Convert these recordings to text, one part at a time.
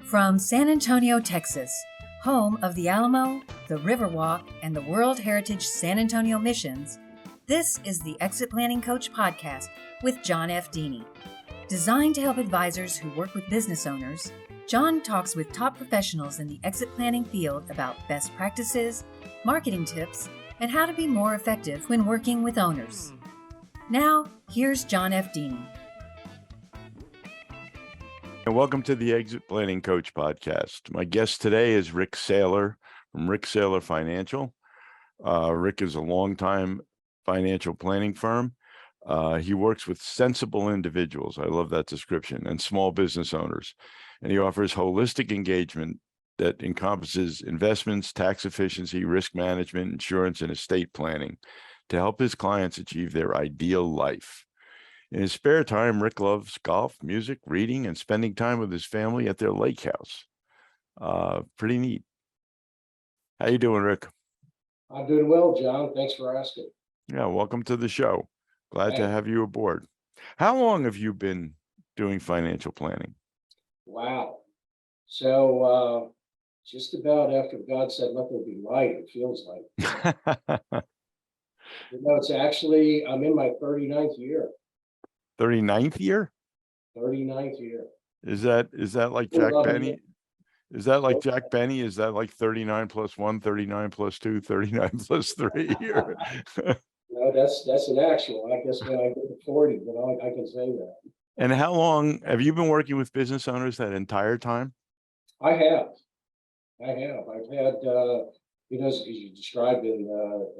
From San Antonio, Texas, home of the Alamo, the Riverwalk, and the World Heritage San Antonio Missions, this is the Exit Planning Coach podcast with John F. Dini. Designed to help advisors who work with business owners, John talks with top professionals in the exit planning field about best practices, marketing tips, and how to be more effective when working with owners. Now, here's John F. Dini. And welcome to the Exit Planning Coach podcast. My guest today is Rik Saylor from Rik Saylor Financial. Rik is a longtime financial planning firm. He works with sensible individuals, I love that description, and small business owners. And he offers holistic engagement that encompasses investments, tax efficiency, risk management, insurance, and estate planning to help his clients achieve their ideal life. In his spare time, Rik loves golf, music, reading, and spending time with his family at their lake house. Pretty neat. How you doing, Rik? I'm doing well, John. Thanks for asking. Yeah, welcome to the show. Glad to have you aboard. How long have you been doing financial planning? Wow. So just about after God said, let there be light, it feels like. It's actually, I'm in my 39th year. 39th year? 39th year. Is that like Jack Benny? Is that like Jack Benny? Is that like 39 plus 1, 39 plus 2, 39 plus 3? No, that's an actual. I guess when I get to 40, but I can say that. And how long have you been working with business owners that entire time? I have. I've had, as you described in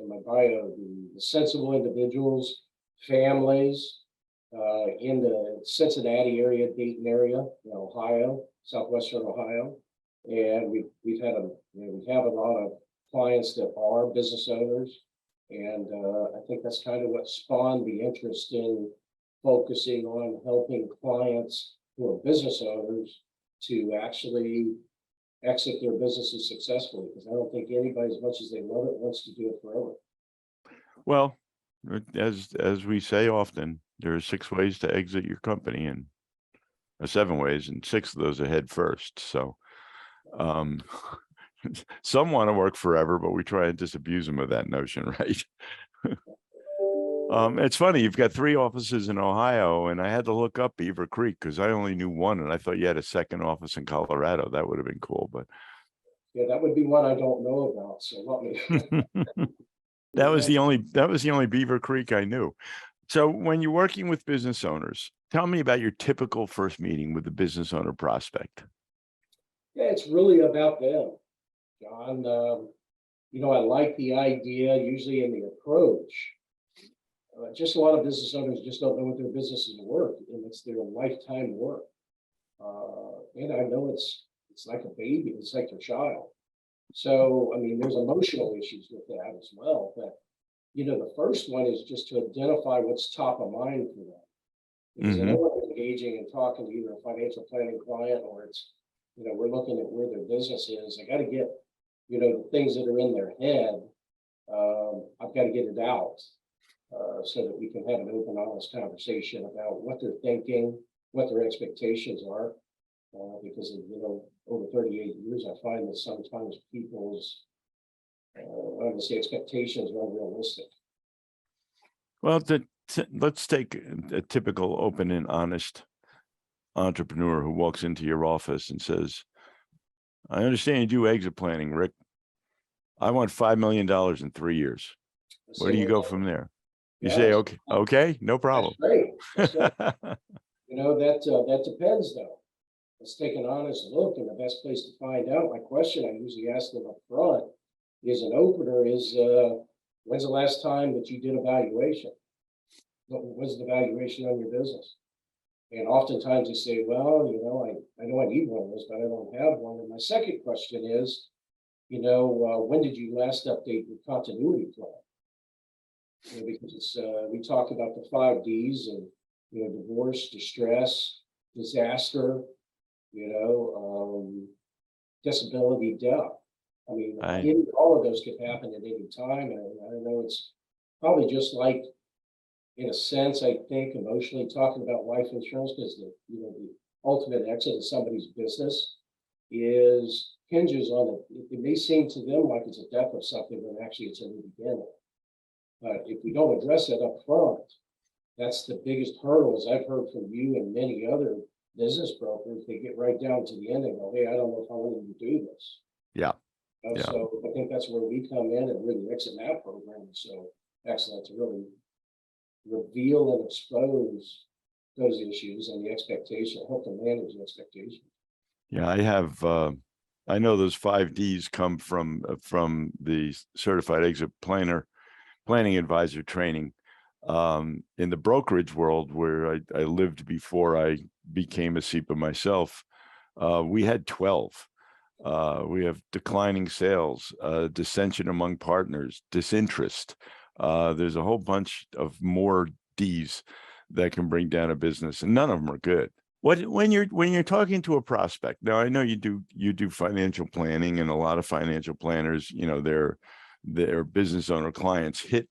my bio, the sensible individuals, families, in the Cincinnati area, Dayton area, Ohio, southwestern Ohio, and we have a lot of clients that are business owners, and I think that's kind of what spawned the interest in focusing on helping clients who are business owners to actually exit their businesses successfully, because I don't think anybody, as much as they love it, wants to do it forever. Well, as we say often, there are 6 ways to exit your company, and 7 ways, and 6 of those are head first. So some want to work forever, but we try and disabuse them of that notion, right? It's funny, you've got 3 offices in Ohio, and I had to look up Beaver Creek because I only knew 1, and I thought you had a second office in Colorado. That would have been cool, but yeah, that would be one I don't know about. So let me. That was the only Beaver Creek I knew. So when you're working with business owners, tell me about your typical first meeting with the business owner prospect. Yeah, it's really about them, John. I like the idea, usually in the approach. Just a lot of business owners just don't know what their business is worth, and it's their lifetime work. And I know it's like a baby, it's like their child. So, there's emotional issues with that as well. But, the first one is just to identify what's top of mind for them. Because I know when engaging and talking to either a financial planning client or it's, we're looking at where their business is, I got to get, the things that are in their head, I've got to get it out so that we can have an open, honest conversation about what they're thinking, what their expectations are. Because over 38 years, I find that sometimes people's expectations are unrealistic. Well, let's take a typical open and honest entrepreneur who walks into your office and says, I understand you do exit planning, Rik. I want $5 million in 3 years. Where do you go from there? You say, okay, no problem. That's great. That depends though. Let's take an honest look, and the best place to find out. My question I usually ask them up front is an opener is, when's the last time that you did a valuation? What was the valuation on your business? And oftentimes they say, well, I know I need one of those, but I don't have one. And my second question is, when did you last update your continuity plan? Because we talked about the 5 Ds and, divorce, distress, disaster, disability, death. All of those could happen at any time. And I know it's probably just like, in a sense, I think emotionally talking about life insurance, because the ultimate exit of somebody's business hinges on it may seem to them like it's a death of something, but actually it's a new beginning. But if we don't address it up front, that's the biggest hurdle, as I've heard from you and many other business brokers. They get right down to the end and go, hey, I don't know if I want to do this. Yeah. Yeah. So I think that's where we come in, and really the ExitMap program is so excellent to really reveal and expose those issues and the expectation, help to manage the expectation. Yeah, I know those 5 Ds come from the Certified Exit Planning Advisor training. In the brokerage world where I lived before I became a CEPA myself, we had 12. We have declining sales, dissension among partners, disinterest. There's a whole bunch of more Ds that can bring down a business, and none of them are good. When you're talking to a prospect, now I know you do financial planning, and a lot of financial planners, their business owner clients hit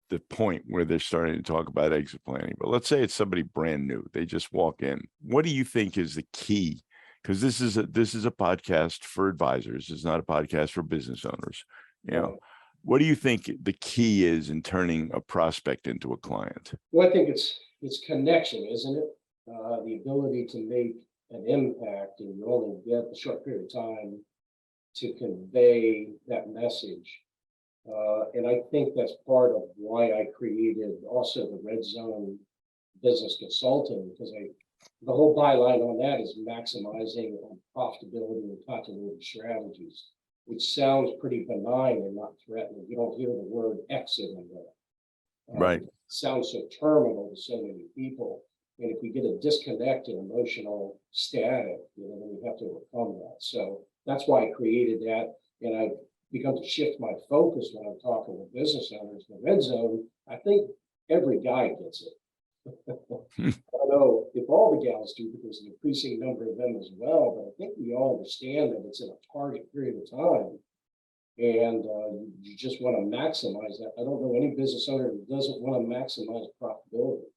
the point where they're starting to talk about exit planning. But let's say it's somebody brand new, they just walk in. What do you think is the key? Because this is a podcast for advisors. It's not a podcast for business owners. What do you think the key is in turning a prospect into a client? Well, I think it's connection, isn't it? The ability to make an impact, and you only get a short period of time to convey that message. And I think that's part of why I created also the Red Zone Business Consulting, because the whole byline on that is maximizing on profitability and continuity strategies, which sounds pretty benign and not threatening. You don't hear the word exit in there. Right. It sounds so terminal to so many people. And if we get a disconnect in emotional static, then we have to overcome that. So that's why I created that. And I've begun to shift my focus when I'm talking with business owners. The Red Zone, I think every guy gets it. I don't know if all the gals do, because there's an increasing number of them as well, but I think we all understand that it's in a target period of time, and you just want to maximize that. I don't know any business owner who doesn't want to maximize profitability.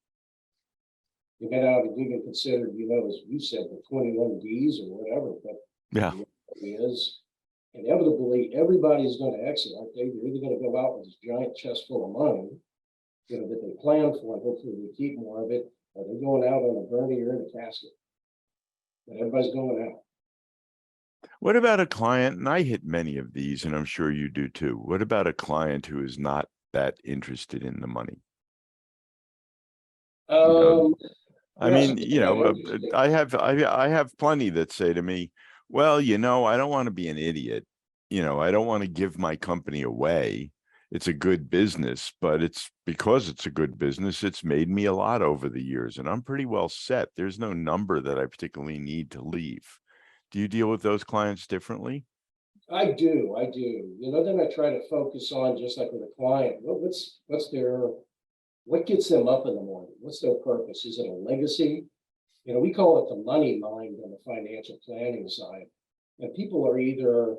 You may not have even considered, as you said, the 21 Ds or whatever, but yeah, it is inevitably everybody's going to exit, aren't they? They're either going to go out with this giant chest full of money, that they plan for, and hopefully they keep more of it, or they're going out on a gurney or in a casket. But everybody's going out. What about a client? And I hit many of these, and I'm sure you do too. What about a client who is not that interested in the money? I have plenty that say to me, well, I don't want to be an idiot. I don't want to give my company away. It's a good business, but it's because it's a good business, it's made me a lot over the years, and I'm pretty well set. There's no number that I particularly need to leave. Do you deal with those clients differently? I do. Then I try to focus on, just like with a client, what gets them up in the morning? What's their purpose? Is it a legacy? We call it the money mind on the financial planning side. And people are either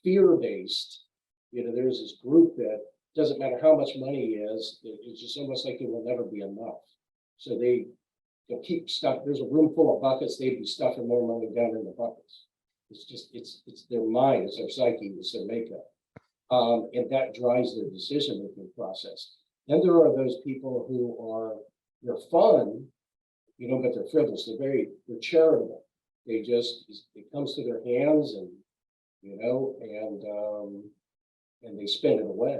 fear-based. There's this group that doesn't matter how much money is, it's just almost like it will never be enough. So they'll keep stuff. There's a room full of buckets. They'd be stuffing more money down in the buckets. It's their mind, it's their psyche, it's their makeup. And that drives their decision-making process. Then there are those people who they're fun, but they're frivolous. They're charitable. It comes to their hands, and and they spend it away.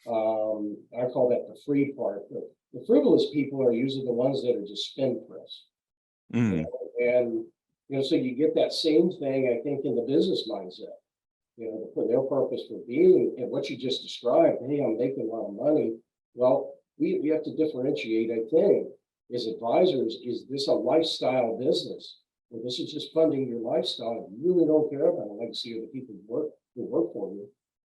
I call that the free part. The frivolous people are usually the ones that are just spendthrifts. Mm. So you get that same thing, I think, in the business mindset. For their purpose for being, and what you just described, hey, I'm making a lot of money. Well, we have to differentiate, I think, as advisors. Is this a lifestyle business? Or this is just funding your lifestyle? You really don't care about the legacy of the people who work for you.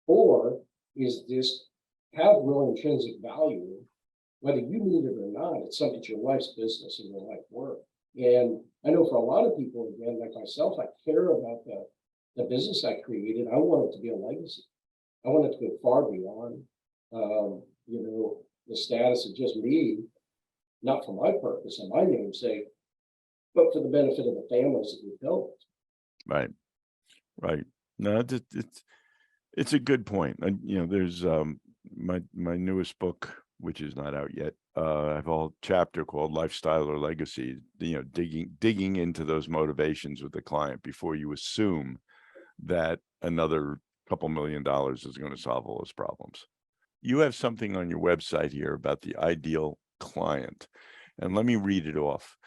Or is this have real intrinsic value, whether you need it or not? It's something, it's your life's business and your life work. And I know for a lot of people, again, like myself, I care about the business I created. I want it to be a legacy. I want it to go far beyond, the status of just me, not for my purpose and my namesake, but for the benefit of the families that we built. Right. Right. No, it's a good point. And there's my newest book, which is not out yet. I have a whole chapter called Lifestyle or Legacy. Digging into those motivations with the client before you assume that another couple $1 million is going to solve all those problems. You have something on your website here about the ideal client, and let me read it off.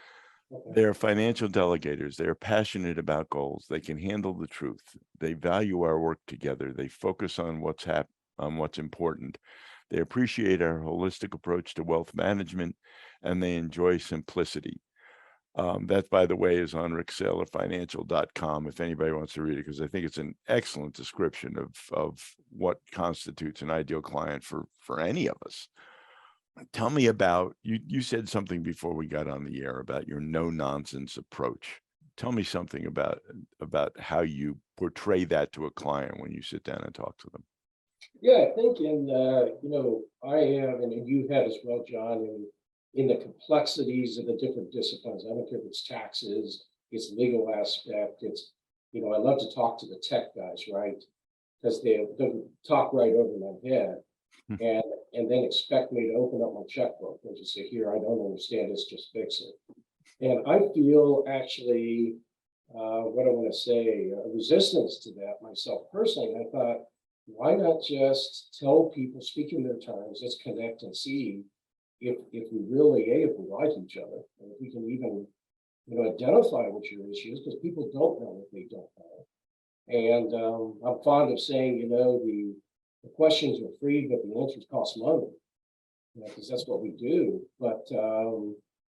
They are financial delegators. They are passionate about goals. They can handle the truth. They value our work together. They focus on what's important. They appreciate our holistic approach to wealth management, and they enjoy simplicity. That, by the way, is on RikSaylorFinancial.com if anybody wants to read it, because I think it's an excellent description of what constitutes an ideal client for any of us. Tell me about, you said something before we got on the air about your no nonsense approach. Tell me something about how you portray that to a client when you sit down and talk to them. Yeah, I think I have, and you have as well, John, in the complexities of the different disciplines. I don't care if it's taxes, it's legal aspect, it's, I love to talk to the tech guys, right? Because they'll talk right over my head and then expect me to open up my checkbook and just say, here, I don't understand this, just fix it. And I feel actually, what I want to say, a resistance to that myself personally. I thought, why not just tell people, speak in their terms, let's connect and see if we really, if we like each other, and if we can even, identify what your issue is, because people don't know what they don't know. And I'm fond of saying, the questions are free, but the answers cost money, because that's what we do. But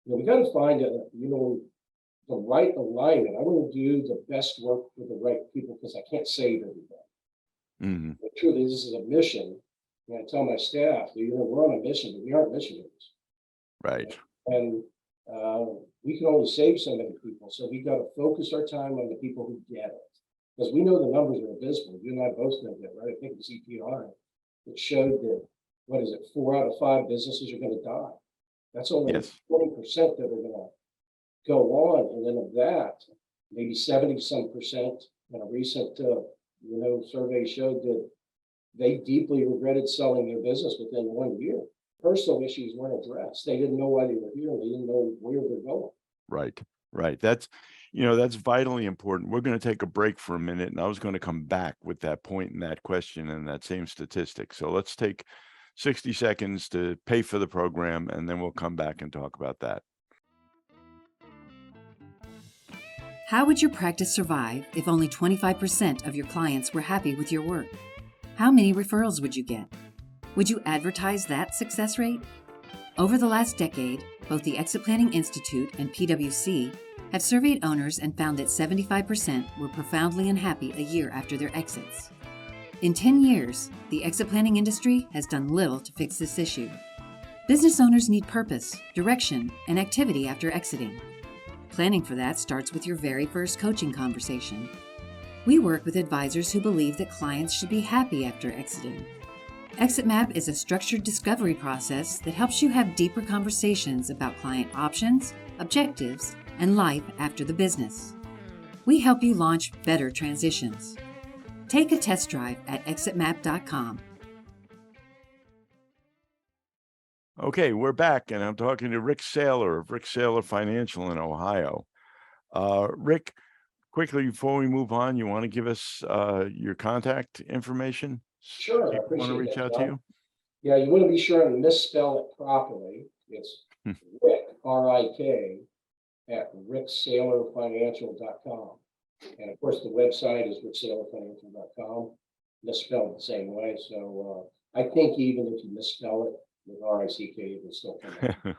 we got to find the right alignment. I want to do the best work for the right people because I can't save everybody. Mm-hmm. The truth is, this is a mission. And I tell my staff, we're on a mission, but we aren't missionaries. Right. And we can only save so many people. So we got to focus our time on the people who get it. Because we know the numbers are abysmal. You and I both know that, right? I think the CPR, it showed that, 4 out of 5 businesses are going to die. That's only 20% that are going to go on. And then of that, maybe 70-some%, and a recent, survey showed that they deeply regretted selling their business within 1 year. Personal issues weren't addressed. They didn't know why they were here. They didn't know where they're going. Right. That's vitally important. We're going to take a break for a minute, and I was going to come back with that point and that question and that same statistic. So let's take 60 seconds to pay for the program, and then we'll come back and talk about that. How would your practice survive if only 25% of your clients were happy with your work? How many referrals would you get? Would you advertise that success rate? Over the last decade, both the Exit Planning Institute and PwC have surveyed owners and found that 75% were profoundly unhappy a year after their exits. In 10 years, the exit planning industry has done little to fix this issue. Business owners need purpose, direction, and activity after exiting. Planning for that starts with your very first coaching conversation. We work with advisors who believe that clients should be happy after exiting. ExitMap is a structured discovery process that helps you have deeper conversations about client options, objectives, and life after the business. We help you launch better transitions. Take a test drive at ExitMap.com. Okay, we're back, and I'm talking to Rik Saylor of Rik Saylor Financial in Ohio. Rik, quickly before we move on, you want to give us your contact information? Sure, I appreciate want to reach out to you? Yeah, you want to be sure and misspell it properly. It's Rik, R-I-K, at RikSaylorFinancial.com. And of course, the website is RikSaylorFinancial.com, misspelled the same way. So I think even if you misspell it with R-I-C-K, it will still come out.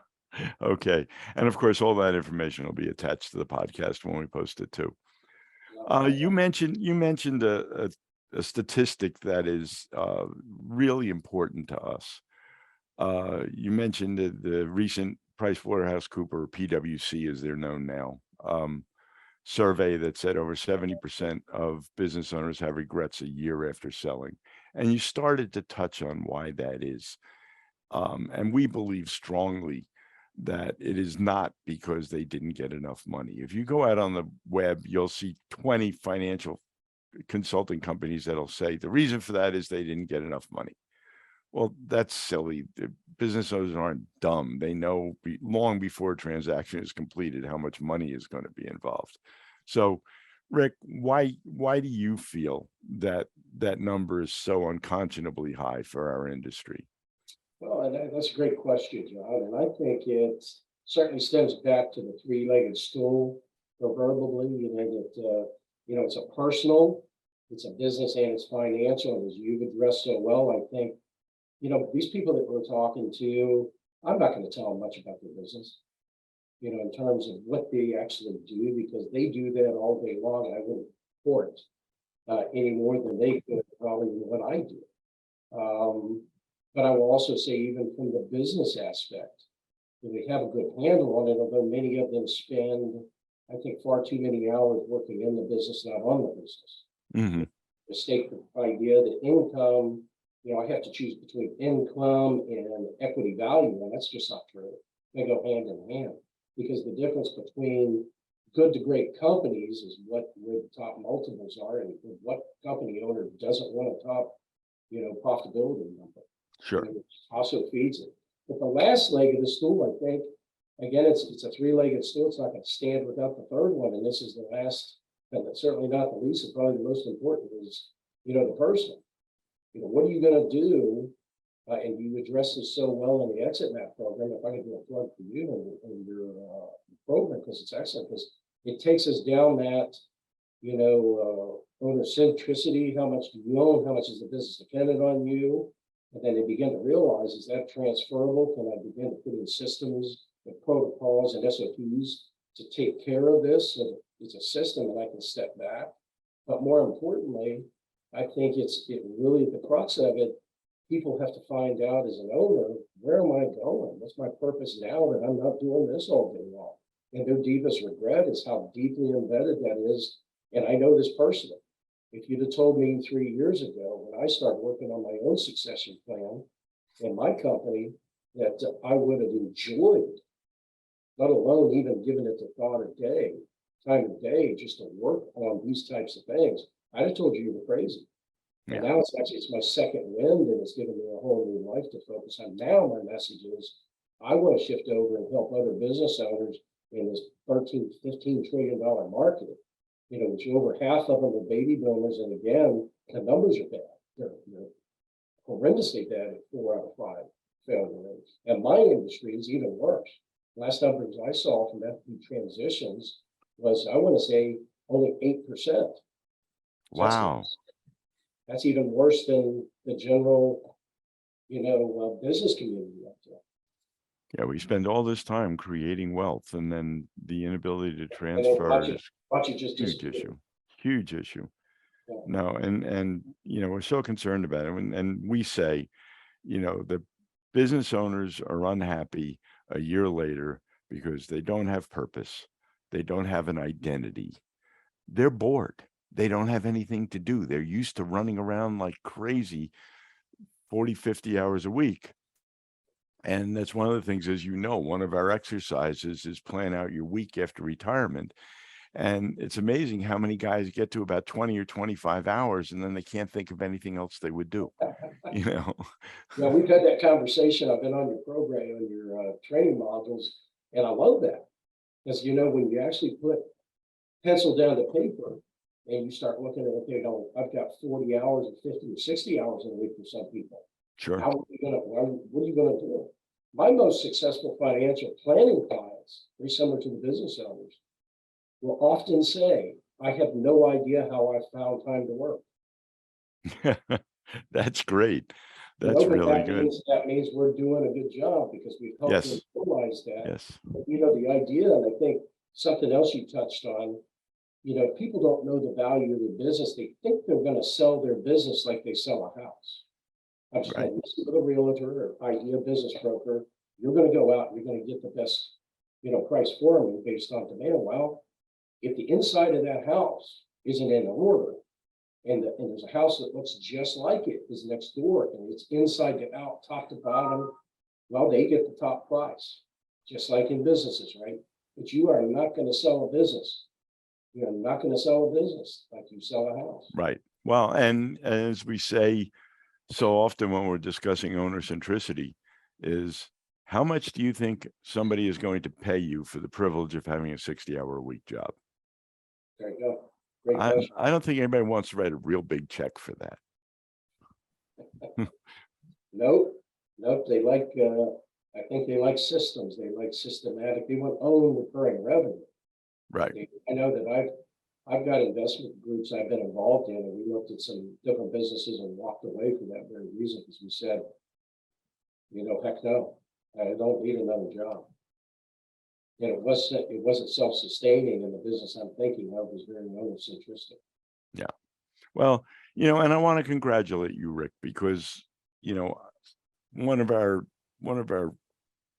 Okay. And of course, all that information will be attached to the podcast when we post it too. You mentioned a statistic that is really important to us. You mentioned the recent PricewaterhouseCoopers, PwC as they're known now, survey that said over 70% of business owners have regrets a year after selling. And you started to touch on why that is. And we believe strongly that it is not because they didn't get enough money. If you go out on the web, you'll see 20 financial consulting companies that'll say the reason for that is they didn't get enough money. Well, that's silly. The business owners aren't dumb. They know long before a transaction is completed how much money is going to be involved. So, Rik, why do you feel that that number is so unconscionably high for our industry? Well, and that's a great question, John. And I think it certainly stems back to the three-legged stool, proverbially. It's a personal, it's a business, and it's financial. And as you've addressed so well, I think, these people that we're talking to, I'm not going to tell them much about their business, in terms of what they actually do, because they do that all day long. And I wouldn't report any more than they could probably than what I do. But I will also say, even from the business aspect, they have a good handle on it, although many of them spend, I think, far too many hours working in the business, not on the business. Mm-hmm. Mistake the idea that income, I have to choose between income and equity value, and that's just not true. They go hand in hand, because the difference between good to great companies is where the top multiples are, and what company owner doesn't want a top, profitability number. Sure. Which also feeds it. But the last leg of the stool, I think, again, it's a three-legged stool. It's not going to stand without the third one. And this is the last, and certainly not the least, and probably the most important is, the person. What are you going to do? And you address this so well in the ExitMap program. If I can do a plug for you and your program, because it's excellent, because it takes us down that, owner centricity. How much do you own? How much is the business dependent on you? And then they begin to realize, is that transferable? Can I begin to put in systems and protocols and SOPs to take care of this? So it's a system and I can step back. But more importantly, I think it's really the crux of it. People have to find out as an owner, where am I going? What's my purpose now that I'm not doing this all day long? And their deepest regret is how deeply embedded that is. And I know this personally. If you'd have told me 3 years ago, when I started working on my own succession plan in my company, that I would have enjoyed, let alone even given it the time of day, just to work on these types of things, I'd have told you were crazy. Yeah. And now it's my second wind, and it's given me a whole new life to focus on. Now my message is, I want to shift over and help other business owners in this $13, $15 trillion market. Which over half of them are baby boomers, and again, the numbers are bad. They're horrendously bad at 4 out of 5 failure rates. And my industry is even worse. Last numbers I saw from FP transitions was, I want to say, only 8%. Wow. That's even worse than the general, business community up there. Yeah, we spend all this time creating wealth, and then the inability to transfer is huge issue. Yeah. No, and we're so concerned about it, and we say, the business owners are unhappy a year later because they don't have purpose, they don't have an identity, they're bored, they don't have anything to do, they're used to running around like crazy 40, 50 hours a week. And that's one of the things, as one of our exercises is plan out your week after retirement. And it's amazing how many guys get to about 20 or 25 hours and then they can't think of anything else they would do. Yeah, we've had that conversation. I've been on your program, on your training modules, and I love that. Because, when you actually put pencil down to paper and you start looking at, okay, I've got 40 hours or 50 or 60 hours in a week for some people. Sure. What are you going to do? My most successful financial planning clients, very similar to the business owners, will often say, I have no idea how I found time to work. That's great. That's really good. That means we're doing a good job, because we've helped them realize that. Yes. But, the idea, and I think something else you touched on, people don't know the value of their business. They think they're going to sell their business like they sell a house. I'm just going to listen to the realtor or idea business broker. You're going to go out and you're going to get the best, price for me based on demand. Well, if the inside of that house isn't in order, and there's a house that looks just like it is next door, and it's inside to out, top to bottom, well, they get the top price, just like in businesses, right? But you are not going to sell a business you're not going to sell a business like you sell a house. Right. Well, and as we say so often when we're discussing owner centricity, is how much do you think somebody is going to pay you for the privilege of having a 60-hour-a-week job? There you go. Great question. I don't think anybody wants to write a real big check for that. Nope. They like, I think they like systems. They like systematic. They want own recurring revenue. Right. I know that I've got investment groups I've been involved in, and we looked at some different businesses and walked away for that very reason, because we said, heck no, I don't need another job. And it wasn't self-sustaining, and the business I'm thinking of was very owner-centristic. Yeah. Well, and I want to congratulate you, Rik, because, one of our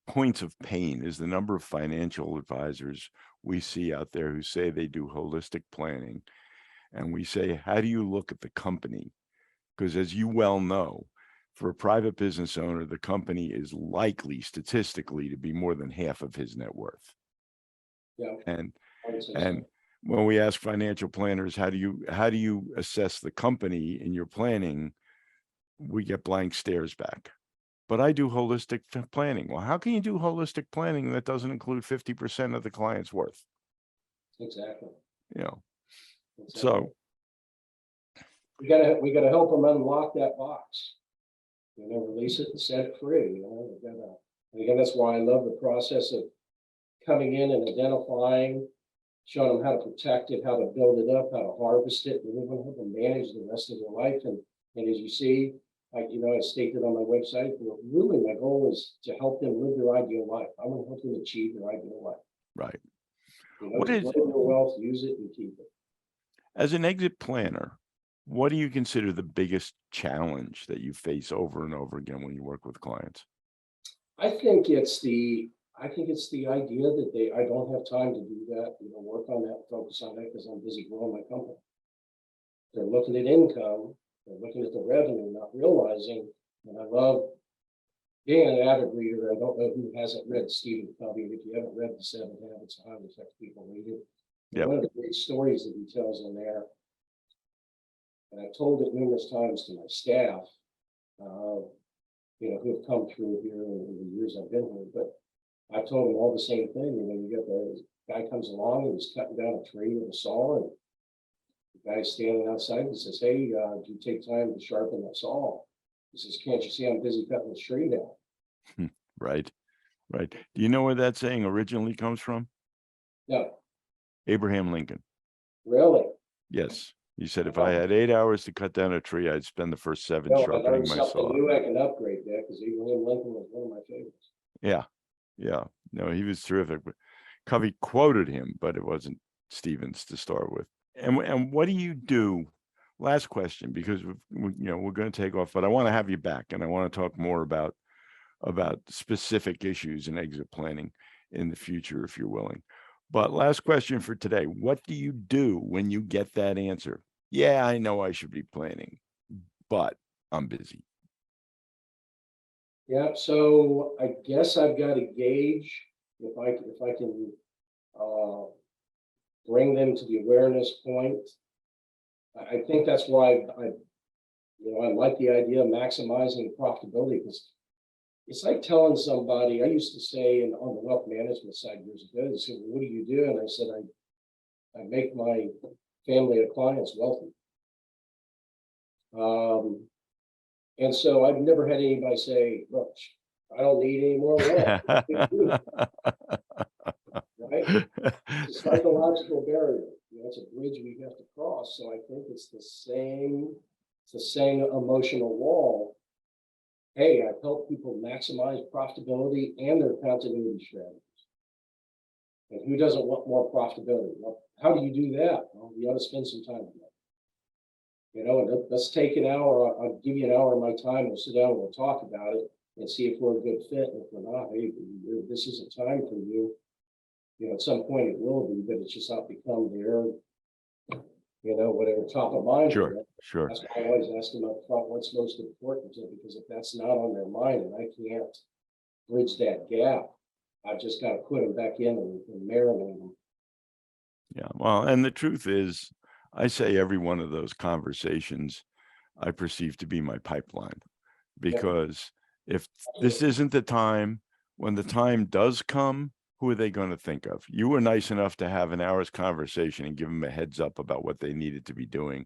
points of pain is the number of financial advisors we see out there who say they do holistic planning. And we say, how do you look at the company? Because as you well know, for a private business owner, the company is likely statistically to be more than half of his net worth. Yeah. And And when we ask financial planners, how do you assess the company in your planning, we get blank stares back. But I do holistic planning. Well, how can you do holistic planning that doesn't include 50% of the client's worth? exactly. So we gotta help them unlock that box. Release it and set it free. And again, that's why I love the process of coming in and identifying, showing them how to protect it, how to build it up, how to harvest it, and then help them manage the rest of their life. And as you see, I stated on my website, really my goal is to help them live their ideal life. I want to help them achieve their ideal life. right. What is their wealth, use it and keep it. As an exit planner, what do you consider the biggest challenge that you face over and over again when you work with clients? I think it's the idea that I don't have time to do that, work on that, focus on that, because I'm busy growing my company. They're looking at income, they're looking at the revenue, not realizing, and I love being an avid reader. I don't know who hasn't read Stephen Covey. If you haven't read The 7 Habits of Highly Effective People, read it. Yep. One of the great stories that he tells in there, and I've told it numerous times to my staff, who have come through here in the years I've been here, but I told them all the same thing. You get the guy comes along and he's cutting down a tree with a saw, and the guy's standing outside and says, "Hey, do you take time to sharpen that saw?" He says, "Can't you see I'm busy cutting this tree down?" Right. Do you know where that saying originally comes from? No. Abraham Lincoln. Really? Yes. He said, if I had 8 hours to cut down a tree, I'd spend the first 7 I sharpening learned my something saw. new. I can upgrade that, because Abraham Lincoln was one of my favorites. Yeah. No, he was terrific. But Covey quoted him, but it wasn't Stevens to start with. And what do you do? Last question, because we're going to take off, but I want to have you back, and I want to talk more about specific issues in exit planning in the future, if you're willing. But last question for today: what do you do when you get that answer? Yeah, I know I should be planning, but I'm busy. Yeah, so I guess I've got to gauge if I can bring them to the awareness point. I think that's why I like the idea of maximizing profitability, because it's like telling somebody. I used to say, on the wealth management side years ago, they said, "Well, what do you do?" And I said, I make my family of clients wealthy. And so I've never had anybody say, "Look, I don't need any more wealth." Right? It's a psychological barrier. It's a bridge we have to cross. So I think it's the same emotional wall. Hey, I've helped people maximize profitability and their continuity strategies. And who doesn't want more profitability? Well, how do you do that? Well, you ought to spend some time on that. And let's take an hour. I'll give you an hour of my time. We'll sit down and we'll talk about it and see if we're a good fit. And if we're not, hey, this isn't time for you. At some point it will be, but it's just not become their, whatever, top of mind. Sure. That's why I always ask them up front, what's most important to them, because if that's not on their mind and I can't bridge that gap, I've just got to put them back in and marinate them. Yeah. Well, and the truth is, I say every one of those conversations I perceive to be my pipeline, because if this isn't the time, when the time does come, who are they going to think of? You were nice enough to have an hour's conversation and give them a heads up about what they needed to be doing.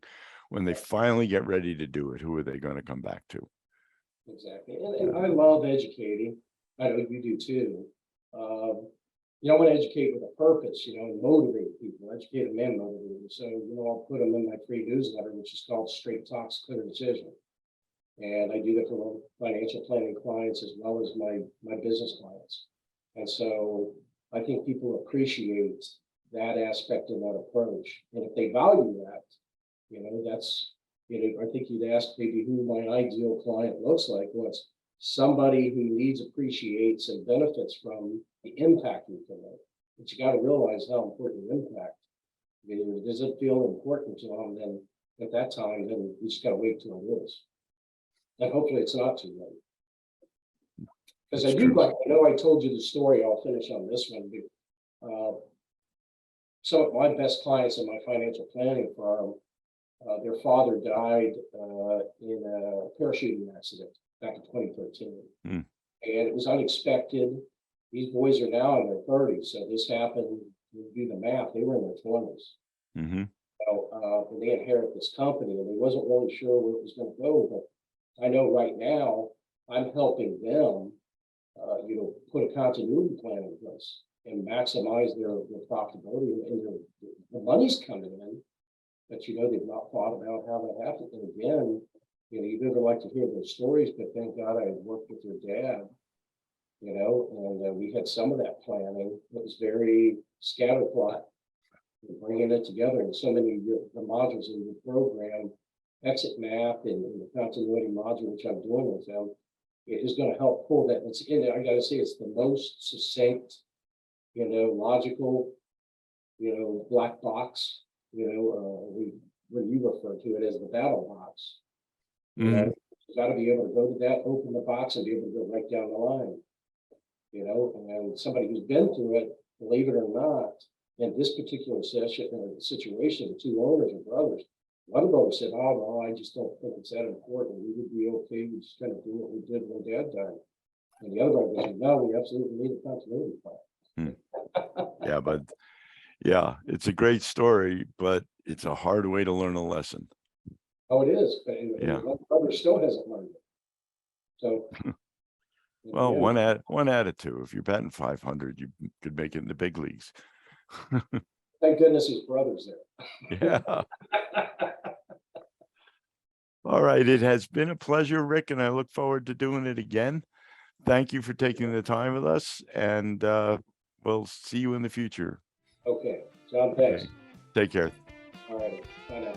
When they finally get ready to do it, who are they going to come back to? Exactly. And I love educating. I know you do too. I want to educate with a purpose, and motivate people, educate them and motivate them. So, I'll put them in my free newsletter, which is called Straight Talks, Clear Decision. And I do that for financial planning clients as well as my business clients. And so I think people appreciate that aspect of that approach. And if they value that, that's, I think you'd ask maybe who my ideal client looks like. Well, it's somebody who needs, appreciates, and benefits from the impact we can make. But you got to realize how important the impact is. Does it feel important to them? Then at that time, then we just got to wait till it is. And hopefully it's not too late. Because I know I told you the story, I'll finish on this one. Some of my best clients in my financial planning firm, their father died in a parachuting accident back in 2013. And it was unexpected. These boys are now in their 30s. So this happened, you do the math, they were in their 20s. And they inherit this company, and they wasn't really sure where it was going to go. But I know right now I'm helping them, put a continuity plan in place and maximize their profitability, and the money's coming in. But they've not thought about how that happened. And again, you'd never like to hear those stories, but thank God I had worked with their dad, and we had some of that planning. It was very scatterplot, bringing it together. And so many of the modules in the program, ExitMap and the continuity module, which I'm doing with them, it is going to help pull that. It's in there. I got to say, it's the most succinct, logical, black box. When you refer to it as the battle box, you got to be able to go to that, open the box, and be able to go right down the line. And somebody who's been through it, believe it or not, in this particular situation, the two owners are brothers. One brother said, "Oh no, I just don't think it's that important. We would be okay. We just kind of do what we did when Dad died." And the other brother said, "No, we absolutely need a continuity plan." Yeah, but yeah, it's a great story, but it's a hard way to learn a lesson. Oh, it is. But one brother still hasn't learned it. So, well, one out of two. If you're batting 500, you could make it in the big leagues. Thank goodness his brother's there. Yeah. All right. It has been a pleasure, Rick, and I look forward to doing it again. Thank you for taking the time with us, and we'll see you in the future. Okay. John, thanks. Okay. Take care. All right. Bye now.